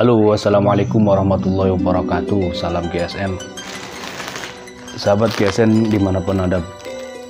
Halo, assalamualaikum warahmatullahi wabarakatuh. Salam GSN. Sahabat GSN dimanapun Anda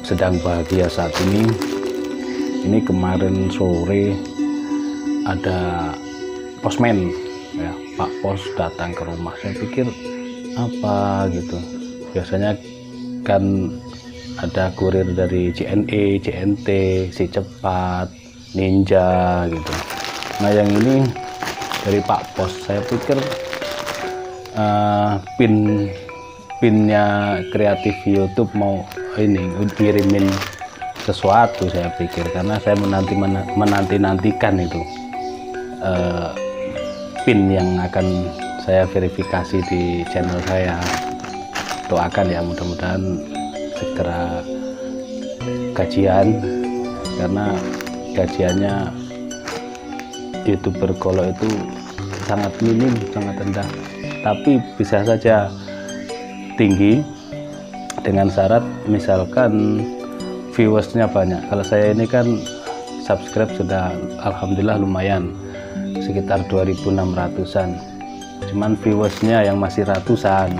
sedang bahagia saat ini. Ini kemarin sore ada posmen, ya, Pak Pos datang ke rumah. Saya pikir apa gitu. Biasanya kan ada kurir dari JNE, JNT, Si Cepat, Ninja gitu. Nah yang ini dari Pak Pos. Saya pikir pinnya kreatif YouTube mau ini ngirimin sesuatu, saya pikir, karena saya menanti-nantikan itu pin yang akan saya verifikasi di channel saya. Doakan ya, mudah-mudahan segera gajian, karena gajiannya YouTuber Golok itu sangat minim, sangat rendah, tapi bisa saja tinggi dengan syarat misalkan viewersnya banyak. Kalau saya ini kan subscribe sudah alhamdulillah lumayan, sekitar 2600-an, cuman viewersnya yang masih ratusan.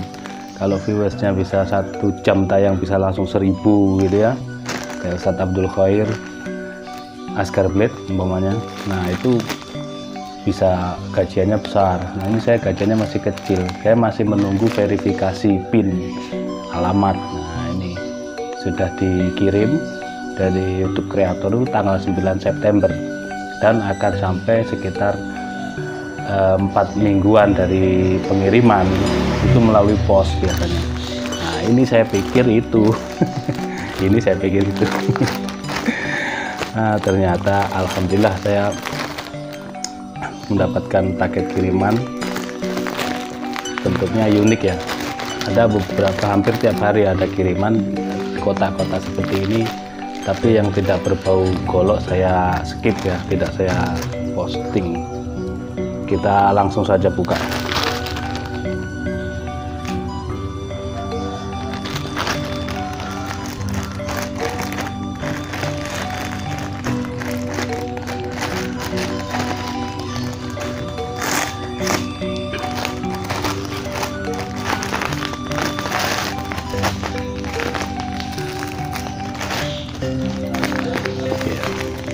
Kalau viewersnya bisa 1 jam tayang bisa langsung 1000 gitu ya, kayak Ustadz Abdul Khair, Askar Blade umpamanya, nah itu bisa gajiannya besar. Nah ini saya gajiannya masih kecil, saya masih menunggu verifikasi PIN alamat. Nah ini sudah dikirim dari YouTube Creator itu tanggal 9 September dan akan sampai sekitar 4 mingguan dari pengiriman, itu melalui pos biasanya. Nah ini saya pikir itu ini saya pikir itu nah ternyata alhamdulillah saya mendapatkan paket kiriman. Bentuknya unik ya, ada beberapa, hampir tiap hari ada kiriman kotak-kotak seperti ini, tapi yang tidak berbau golok saya skip ya, tidak saya posting. Kita langsung saja buka.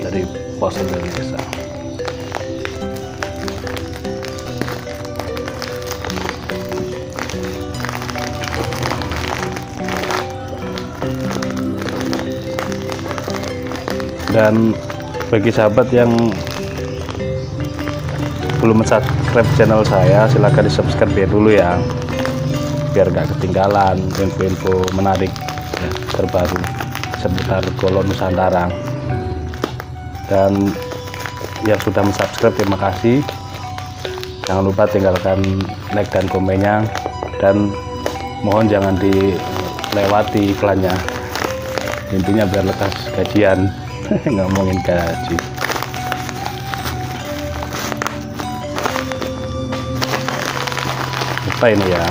Dari Pos Indonesia. Dan bagi sahabat yang belum subscribe channel saya, silahkan di subscribe ya dulu ya, biar gak ketinggalan info-info menarik ya, terbaru seputar Golok Nusantara. Dan yang sudah subscribe terima kasih, jangan lupa tinggalkan like dan komennya, dan mohon jangan dilewati iklannya, intinya biar lekas gajian. Ngomongin gaji, apa ini ya,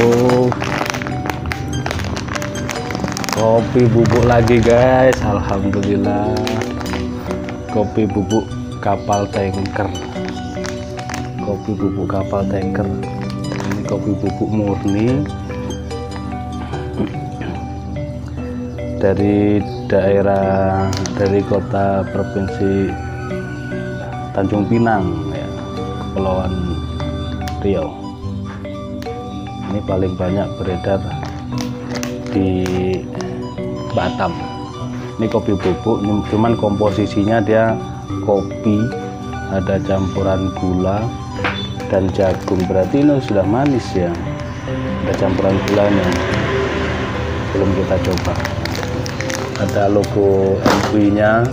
oh kopi bubuk lagi guys, alhamdulillah. Kopi bubuk kapal tanker, kopi bubuk kapal tanker. Ini kopi bubuk murni dari daerah, dari kota provinsi Tanjung Pinang ya, Kepulauan Riau. Ini paling banyak beredar di Batam. Ini kopi bubuk, cuman komposisinya dia kopi, ada campuran gula dan jagung, berarti ini sudah manis ya, ada campuran gulanya. Belum kita coba. Ada logo MV nya,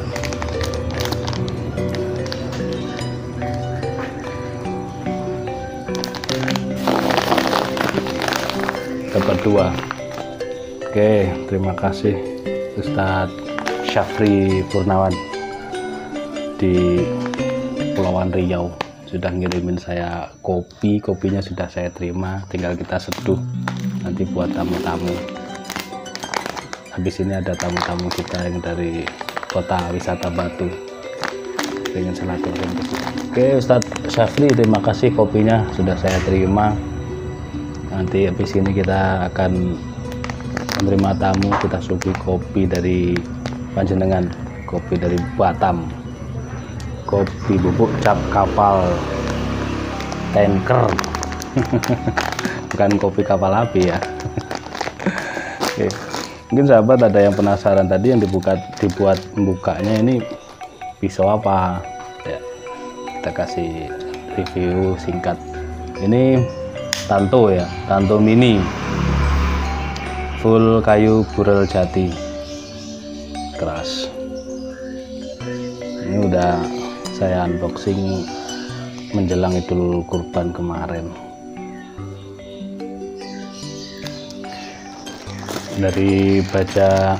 dapat 2. Oke, terima kasih Ustadz Syafri Purnawan di Kepulauan Riau sudah ngirimin saya kopi. Kopinya sudah saya terima, tinggal kita seduh nanti buat tamu-tamu. habis ini ada tamu-tamu kita yang dari kota wisata Batu pengen silaturahmi. Oke Ustadz Syafri, terima kasih kopinya sudah saya terima. Nanti habis ini kita akan menerima tamu, kita suguhi kopi dari panjenengan, kopi dari Batam, kopi bubuk cap kapal tanker bukan kopi kapal api ya. Oke. Mungkin sahabat ada yang penasaran tadi yang dibuat membukanya ini pisau apa ya, kita kasih review singkat. Ini Tanto ya, Tanto mini full kayu burel jati keras. Ini udah saya unboxing menjelang Idul Kurban kemarin. Dari baja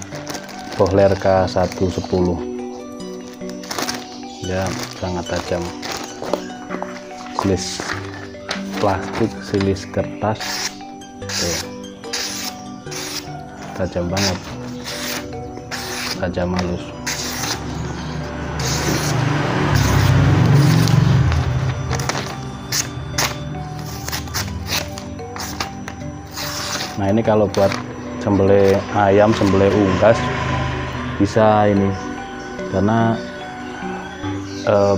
Bohler K110 ya, sangat tajam, silis plastik, silis kertas tuh. Tajam banget, tajam halus. Nah ini kalau buat sembelih ayam, sembelih unggas bisa ini, karena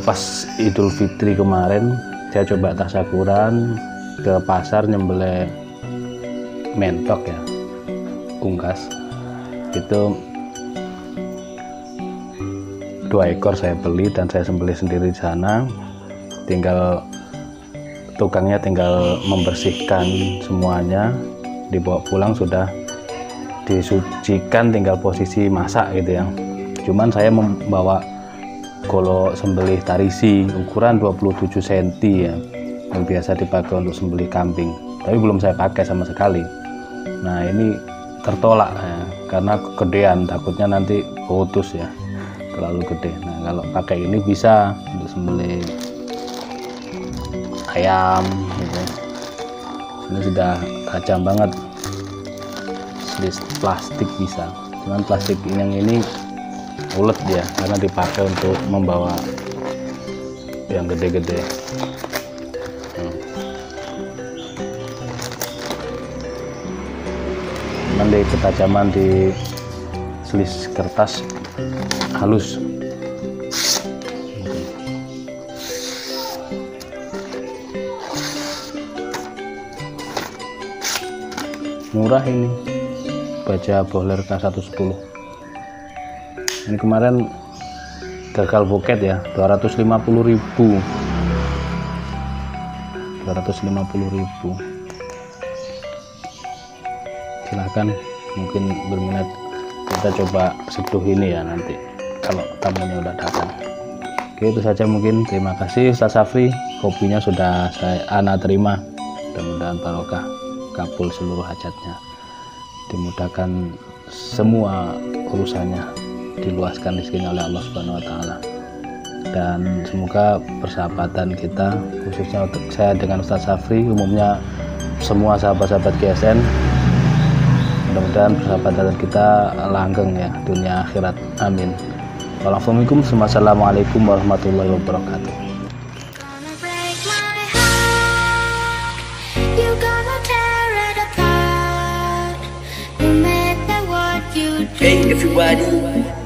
pas Idul Fitri kemarin saya coba tasyakuran ke pasar nyembelih mentok ya, unggas itu 2 ekor saya beli dan saya sembelih sendiri di sana. Tinggal tukangnya tinggal membersihkan semuanya, dibawa pulang sudah disucikan, tinggal posisi masak gitu ya. Cuman saya membawa golok sembelih tarisi ukuran 27 cm ya, yang biasa dipakai untuk sembelih kambing, tapi belum saya pakai sama sekali. Nah ini tertolak ya, karena kegedean, takutnya nanti putus ya, terlalu gede. Nah kalau pakai ini bisa untuk sembelih ayam gitu. Ini sudah tajam banget, silis plastik bisa, cuman plastik yang ini ulet ya, karena dipakai untuk membawa yang gede-gede. Nanti ketajaman di silis kertas halus. Murah ini baja Bohler K110. Ini kemarin gagal buket ya, 250.000. Silahkan, mungkin berminat kita coba seduh ini ya nanti kalau tamunya udah datang. Oke, itu saja mungkin. Terima kasih Ustaz Syafri, kopinya sudah ana terima, mudah-mudahan barokah, kabul seluruh hajatnya, dimudahkan semua urusannya, diluaskan rezekinya oleh Allah Subhanahu wa taala. Dan semoga persahabatan kita, khususnya untuk saya dengan Ustaz Syafri, umumnya semua sahabat-sahabat GSN, mudah-mudahan persahabatan kita langgeng ya dunia akhirat, amin. Wassalamualaikum warahmatullahi wabarakatuh. Hey everybody,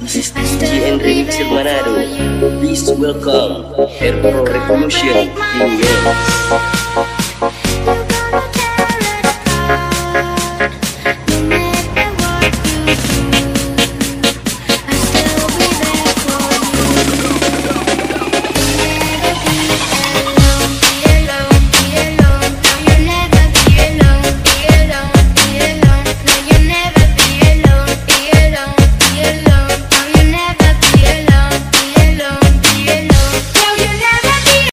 this is DJ Henry Manado. Please welcome Airpro Revolution in